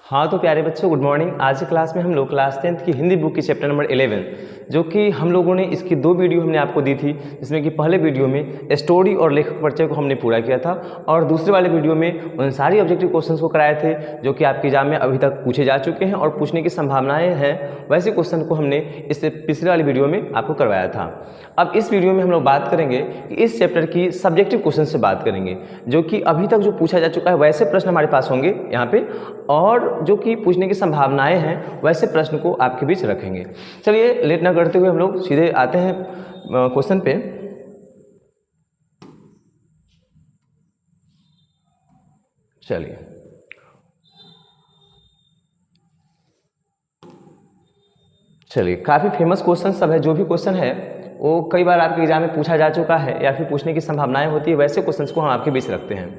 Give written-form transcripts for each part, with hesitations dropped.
हाँ तो प्यारे बच्चों, गुड मॉर्निंग। आज की क्लास में हम लोग क्लास 10th की हिंदी बुक की चैप्टर नंबर 11 जो कि हम लोगों ने इसकी 2 वीडियो हमने आपको दी थी, जिसमें कि पहले वीडियो में स्टोरी और लेखक परिचय को हमने पूरा किया था और दूसरे वाले वीडियो में उन सारी ऑब्जेक्टिव क्वेश्चंस को कराए थे जो कि आपके एग्जाम में अभी तक पूछे जा चुके हैं और पूछने की संभावनाएँ हैं। वैसे क्वेश्चन को हमने इससे पिछले वाली वीडियो में आपको करवाया था। अब इस वीडियो में हम लोग बात करेंगे कि इस चैप्टर की सब्जेक्टिव क्वेश्चन से बात करेंगे जो कि अभी तक जो पूछा जा चुका है वैसे प्रश्न हमारे पास होंगे यहाँ पे, और जो कि पूछने की संभावनाएं हैं वैसे प्रश्न को आपके बीच रखेंगे। चलिए लेट ना करते हुए हम लोग सीधे आते हैं क्वेश्चन पे। चलिए काफ़ी फेमस क्वेश्चन सब है। जो भी क्वेश्चन है वो कई बार आपके एग्जाम में पूछा जा चुका है या फिर पूछने की संभावनाएं होती है, वैसे क्वेश्चंस को हम आपके बीच रखते हैं।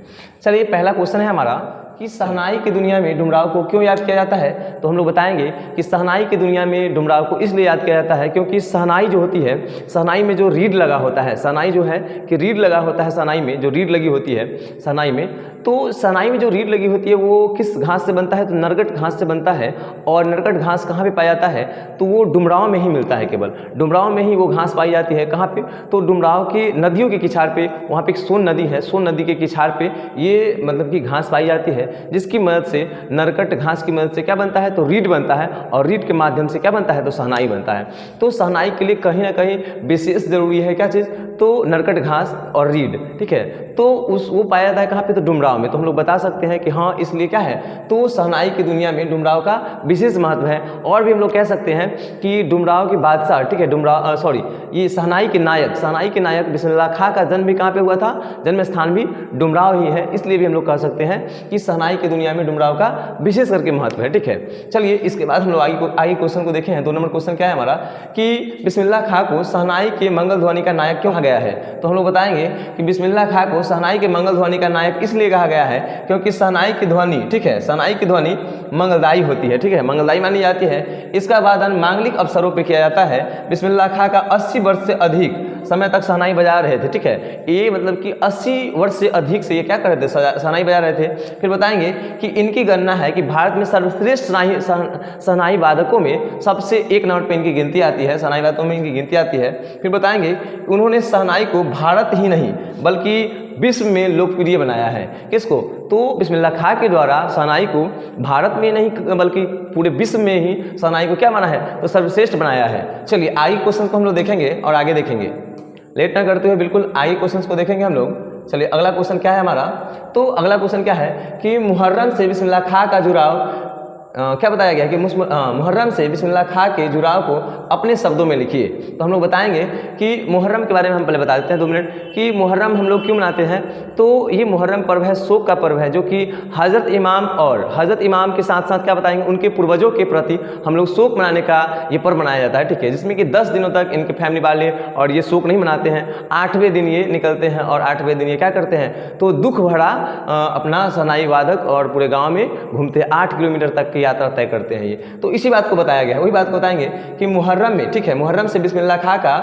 चलिए पहला क्वेश्चन है हमारा कि शहनाई की दुनिया में डुमराव को क्यों याद किया जाता है। तो हम लोग बताएंगे कि शहनाई की दुनिया में डुमराव को इसलिए याद किया जाता है क्योंकि शहनाई जो होती है, शहनाई में जो रीड लगा होता है, शहनाई जो है कि रीड लगा होता है, शहनाई में जो रीड लगी होती है शहनाई में, तो शहनाई में जो रीड लगी होती है वो किस घास से बनता है, तो नरगट घास से बनता है। और नरगट घास कहाँ पे पाया जाता है, तो वो डुमराव में ही मिलता है, केवल डुमराव में ही वो घास पाई जाती है। कहाँ पे, तो डुमराव की नदियों के किनारे पे, वहाँ पे एक सोन नदी है, सोन नदी के किनारे पे ये मतलब कि घास पाई जाती है, जिसकी मदद से नरकट घास की मदद से क्या बनता है, तो रीड बनता है, और रीड के माध्यम से क्या बनता है, तो शहनाई बनता है। तो शहनाई के लिए कहीं ना कहीं विशेष जरूरी है क्या चीज़, तो नरकट घास और रीड, ठीक है। तो वो पाया जाता है कहाँ पे, तो डुमराव में। तो हम लोग बता सकते हैं कि हाँ इसलिए क्या है, तो शहनाई की दुनिया में डुमराव का विशेष महत्व है। और भी हम लोग कह सकते हैं कि डुमराव के बादशाह, ठीक है, ये शहनाई के नायक बिस्मिल्लाह खां का जन्म भी कहाँ पे हुआ था, जन्म स्थान भी डुमराव ही है। इसलिए भी हम लोग कह सकते हैं कि शहनाई की दुनिया में डुमराव का विशेष करके महत्व है, ठीक है। चलिए इसके बाद हम लोग आगे क्वेश्चन को देखें। 2 नंबर क्वेश्चन क्या है हमारा कि बिस्मिल्लाह खां को शहनाई के मंगल ध्वनि का नायक क्यों कहा गया है। तो हम लोग बताएंगे कि बिस्मिल्लाह खां को शहनाई के मंगल ध्वनि का नायक इसलिए कहा गया है क्योंकि शहनाई की ध्वनि, ठीक है, शहनाई की ध्वनि मंगलदायी होती है, ठीक है, मंगलदायी मानी जाती है। इसका वादन मांगलिक अवसरों पर किया जाता है। बिस्मिल्लाह खां का 80 वर्ष से अधिक समय तक शहनाई बजा रहे थे, ठीक है, ये मतलब कि 80 वर्ष से अधिक से ये क्या कर रहे थे, शहनाई बजा रहे थे। फिर बताएंगे कि इनकी गणना है कि भारत में सर्वश्रेष्ठ शहनाई वादकों में सबसे 1 नंबर पे इनकी गिनती आती है, शहनाई वादकों में इनकी गिनती आती है। फिर बताएंगे उन्होंने शहनाई को भारत ही नहीं बल्कि विश्व में लोकप्रिय बनाया है। किसको, तो बिस्मिल्लाह खां के द्वारा शहनाई को भारत में नहीं बल्कि पूरे विश्व में ही शहनाई को क्या बना है, तो सर्वश्रेष्ठ बनाया है। चलिए आगे क्वेश्चन को हम लोग देखेंगे और आगे देखेंगे, लेट ना करते हुए बिल्कुल आगे क्वेश्चन को देखेंगे हम लोग। चलिए अगला क्वेश्चन क्या है हमारा, तो अगला क्वेश्चन क्या है कि मुहर्रम से बिस्मिल्लाह खां का जुड़ाव क्या बताया गया कि मुहर्रम से बिस्मिल्लाह खां के जुड़ाव को अपने शब्दों में लिखिए। तो हम लोग बताएंगे कि मुहर्रम के बारे में हम पहले बता देते हैं 2 मिनट कि मुहर्रम हम लोग क्यों मनाते हैं। तो ये मुहर्रम पर्व है, शोक का पर्व है, जो कि हज़रत इमाम के साथ साथ क्या बताएंगे, उनके पूर्वजों के प्रति हम लोग शोक मनाने का ये पर्व मनाया जाता है, ठीक है, जिसमें कि 10 दिनों तक इनके फैमिली वाले और ये शोक नहीं मनाते हैं। 8वें दिन ये निकलते हैं और 8वें दिन ये क्या करते हैं, तो दुख भरा अपना शहनाई वादक और पूरे गाँव में घूमते हैं, 8 किलोमीटर तक यात्रा तय करते हैं ये। तो इसी बात को बताया गया है, वही बात को बताएंगे कि मुहर्रम में, ठीक है, मुहर्रम से बिस्मिल्लाह खां का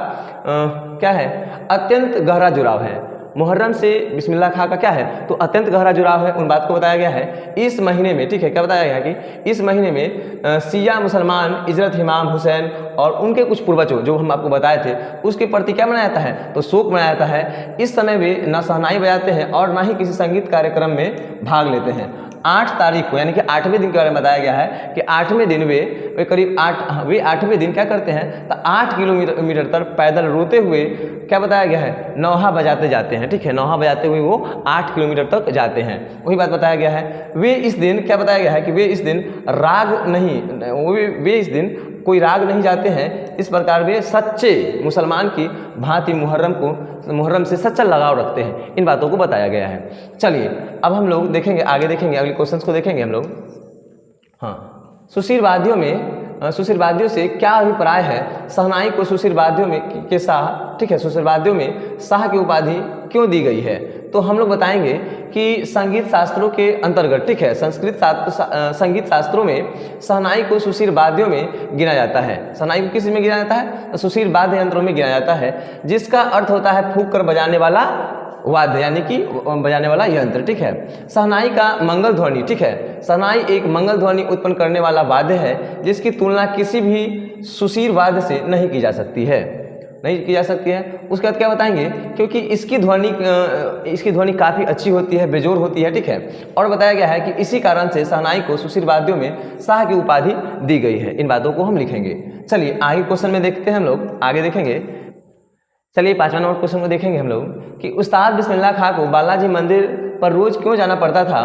क्या है, अत्यंत गहरा जुड़ाव है। मुहर्रम से बिस्मिल्लाह खां का क्या है, तो अत्यंत गहरा जुड़ाव है। उन बात को बताया गया है इस महीने में, ठीक है, क्या बताया गया कि इस महीने में शिया मुसलमान इजरत इमाम हुसैन और उनके कुछ पूर्वजों जो हम आपको बताए थे उसके प्रति क्या मनाया जाता है, तो शोक मनाया जाता है। इस समय वे न शहनाई बजाते हैं और ना ही किसी संगीत कार्यक्रम में भाग लेते हैं। 8 तारीख को यानी कि 8वें दिन के बारे में बताया गया है कि 8वें दिन वे करीब 8वें दिन क्या करते हैं, तो 8 किलोमीटर तक पैदल रोते हुए क्या बताया गया है, नौहा बजाते जाते हैं, ठीक है, नौहा बजाते हुए वो 8 किलोमीटर तक जाते हैं। वही बात बताया गया है। वे इस दिन क्या बताया गया है कि वे इस दिन वे इस दिन कोई राग नहीं जाते हैं। इस प्रकार वे सच्चे मुसलमान की भांति मुहर्रम से सच्चा लगाव रखते हैं। इन बातों को बताया गया है। चलिए अब हम लोग देखेंगे, आगे देखेंगे, अगले क्वेश्चंस को देखेंगे हम लोग। हाँ, सुशीलवादियों से क्या अभिप्राय है, शहनाई को सुशीलवादियों में के शाह, ठीक है, सुशीलवादियों में शाह की उपाधि क्यों दी गई है। तो हम लोग बताएंगे कि संगीत शास्त्रों के अंतर्गत, ठीक है, संगीत शास्त्रों में शहनाई को सुशील वाद्यों में गिना जाता है। शहनाई को किस में गिना जाता है, तो सुशील वाद्य यंत्रों में गिना जाता है, जिसका अर्थ होता है फूंक कर बजाने वाला वाद्य यानी कि बजाने वाला यंत्र, ठीक है। शहनाई का मंगल ध्वनि, ठीक है। शहनाई एक मंगल ध्वनि उत्पन्न करने वाला वाद्य है जिसकी तुलना किसी भी सुशील वाद्य से नहीं की जा सकती है, नहीं की जा सकती है। उसके बाद क्या बताएंगे, क्योंकि इसकी ध्वनि काफ़ी अच्छी होती है, बेजोर होती है, ठीक है। और बताया गया है कि इसी कारण से शहनाई को सुशील वाद्यों में शाह की उपाधि दी गई है। इन बातों को हम लिखेंगे। चलिए आगे क्वेश्चन में देखते हैं, हम लोग आगे देखेंगे। चलिए 5वां नंबर क्वेश्चन को देखेंगे हम लोग कि उस्ताद बिस्मिल्लाह खां को बालाजी मंदिर पर रोज क्यों जाना पड़ता था,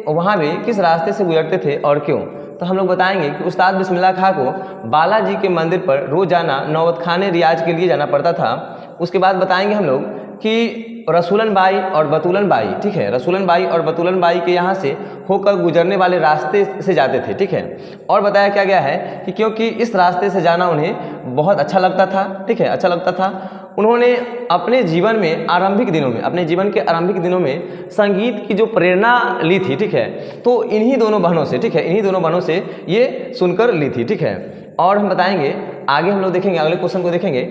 वहाँ वे किस रास्ते से गुजरते थे और क्यों। तो हम लोग बताएंगे कि उस्ताद बिस्मिल्लाह खां को बालाजी के मंदिर पर रोज जाना नौबत खाने रियाज के लिए जाना पड़ता था। उसके बाद बताएंगे हम लोग कि रसूलन बाई और बतूलन बाई, ठीक है, रसूलन बाई और बतूलन बाई के यहाँ से होकर गुजरने वाले रास्ते से जाते थे, ठीक है। और बताया क्या गया है कि क्योंकि इस रास्ते से जाना उन्हें बहुत अच्छा लगता था, ठीक है, अच्छा लगता था। उन्होंने अपने जीवन के आरंभिक दिनों में संगीत की जो प्रेरणा ली थी, ठीक है, तो इन्हीं दोनों बहनों से, ठीक है, इन्हीं दोनों बहनों से ये सुनकर ली थी, ठीक है। और हम बताएंगे आगे, हम लोग देखेंगे अगले क्वेश्चन को देखेंगे।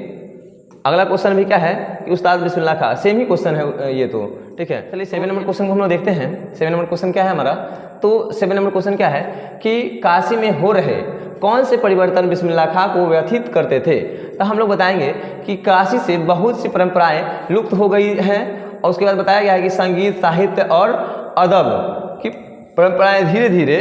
अगला क्वेश्चन भी क्या है कि उस्ताद बिस्मिल्लाह खां, सेम ही क्वेश्चन है ये तो, ठीक है। चलिए 7 नंबर क्वेश्चन को हम लोग देखते हैं। 7 नंबर क्वेश्चन क्या है हमारा, तो 7 नंबर क्वेश्चन क्या है कि काशी में हो रहे कौन से परिवर्तन बिस्मिल्लाह खां को व्यथित करते थे। तो हम लोग बताएंगे कि काशी से बहुत सी परंपराएं लुप्त हो गई हैं। और उसके बाद बताया गया है कि संगीत, साहित्य और अदब की परंपराएं धीरे धीरे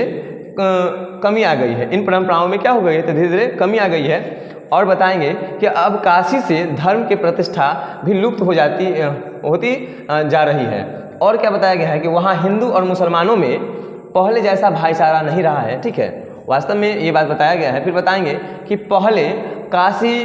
कमी आ गई है। इन परंपराओं में क्या हो गई है, तो धीरे धीरे कमी आ गई है। और बताएंगे कि अब काशी से धर्म की प्रतिष्ठा भी लुप्त होती जा रही है। और क्या बताया गया है कि वहाँ हिंदू और मुसलमानों में पहले जैसा भाईचारा नहीं रहा है, ठीक है, वास्तव में ये बात बताया गया है। फिर बताएंगे कि पहले काशी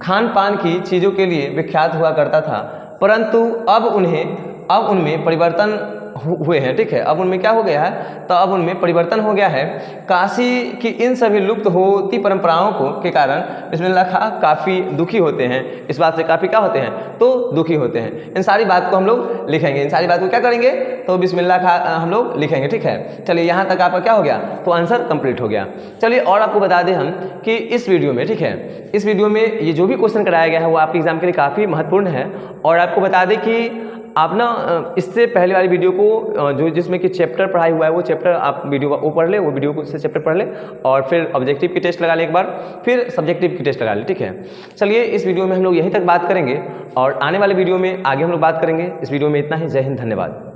खान पान की चीज़ों के लिए विख्यात हुआ करता था, परंतु अब उनमें परिवर्तन हुए हैं, ठीक है। अब उनमें क्या हो गया है, तो अब उनमें परिवर्तन हो गया है। काशी की इन सभी लुप्त होती परंपराओं के कारण बिस्मिल्लाह खां काफ़ी दुखी होते हैं। इस बात से काफ़ी क्या होते हैं, तो दुखी होते हैं। इन सारी बात को हम लोग लिखेंगे। इन सारी बात को क्या करेंगे, तो बिस्मिल्लाह खां हम लोग लिखेंगे, ठीक है। चलिए यहाँ तक आपका क्या हो गया, तो आंसर कंप्लीट हो गया। चलिए और आपको बता दें हम कि इस वीडियो में, ठीक है, इस वीडियो में ये जो भी क्वेश्चन कराया गया है वो आपके एग्जाम के लिए काफ़ी महत्वपूर्ण है। और आपको बता दें कि आप ना इससे पहले वाली वीडियो को जो जिसमें कि चैप्टर पढ़ाई हुआ है वो चैप्टर आप वीडियो वो पढ़ ले, वो वीडियो को से चैप्टर पढ़ ले और फिर ऑब्जेक्टिव की टेस्ट लगा ले एक बार, फिर सब्जेक्टिव की टेस्ट लगा ले, ठीक है। चलिए इस वीडियो में हम लोग यहीं तक बात करेंगे और आने वाले वीडियो में आगे हम लोग बात करेंगे। इस वीडियो में इतना ही। जय हिंद, धन्यवाद।